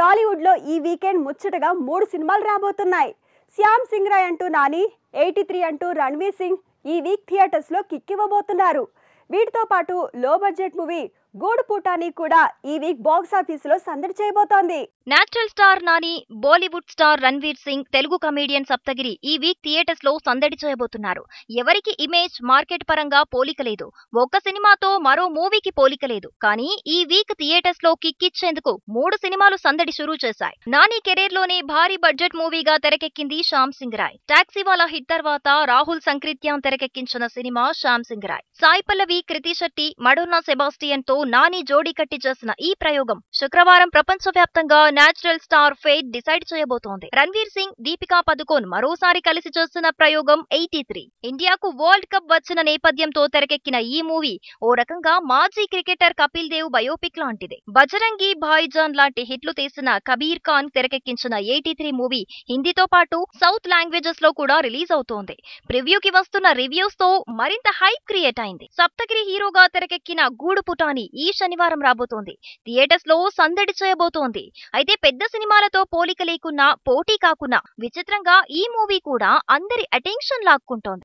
టాలీవుడ్ లో ఈ వీకెండ్ ముచ్చటగా 3 సినిమాలు రాబోతున్నాయి. శ్యామ్ సింగ్ రాయ్ అంటూ నాని, 83 అంటూ రణ్వీర్ సింగ్ ఈ వీక్ థియేటర్స్ లో కిక్కివ్వబోతున్నారు. వీటితో పాటు లో బడ్జెట్ మూవీ గూడు పుటాని కూడా ఈ వీక్ బాక్స్ ఆఫీస్ లో సందడి చేయబోతోంది. Natural star Nani, Bollywood star Ranveer Singh, Telugu comedian Saptagiri ఈ వీక్ థియేటర్స్ లో సందడి చేయబోతున్నారు. ఎవరికి ఇమేజ్ మార్కెట్ పరంగా పోలిక లేదు, ఒక్క సినిమాతో మరో మూవీకి పోలిక లేదు. కానీ ఈ వీక్ థియేటర్స్ లో కిక్కిచ్చేందుకు 3 సినిమాలు సందడి షురూ చేశాయి. నాని కెరీర్ లోనే భారీ బడ్జెట్ మూవీగా తెరకెక్కింది శ్యామ్ సింగ్ రాయ్. టాక్సీ వాలా హిట్ తర్వాత రాహుల్ సంక్రిత్యాన్ తెరకెక్కించిన సినిమా శ్యామ్ సింగ్ రాయ్. సాయి పల్లవి, కృతి శెట్టి, మడోన్నా సెబాస్టియన్ తో నాని జోడీ కట్టి చేసిన ఈ ప్రయోగం శుక్రవారం ప్రపంచవ్యాప్తంగా నేచురల్ స్టార్ ఫేట్ డిసైడ్ చేయబోతోంది. రణ్వీర్ సింగ్, దీపికా పదుకోన్ మరోసారి కలిసి చేస్తున్న ప్రయోగం 83. ఇండియాకు వరల్డ్ కప్ వచ్చిన నేపథ్యంతో తెరకెక్కిన ఈ మూవీ ఓ రకంగా మాజీ క్రికెటర్ కపిల్ దేవ్ బయోపిక్ లాంటిది. బజరంగి భాయిజాన్ లాంటి హిట్లు తీసిన కబీర్ ఖాన్ తెరకెక్కించిన 83 మూవీ హిందీతో పాటు సౌత్ లాంగ్వేజెస్ లో కూడా రిలీజ్ అవుతోంది. ప్రివ్యూకి వస్తున్న రివ్యూస్ తో మరింత హైప్ క్రియేట్ అయింది. సప్తగిరి హీరోగా తెరకెక్కిన గూడు పుటాని ఈ శనివారం రాబోతోంది. థియేటర్స్ లో సందడి చేయబోతోంది. అయితే పెద్ద సినిమాలతో పోలిక లేకున్నా, పోటీ కాకున్నా విచిత్రంగా ఈ మూవీ కూడా అందరి అటెన్షన్ లాక్కుంటోంది.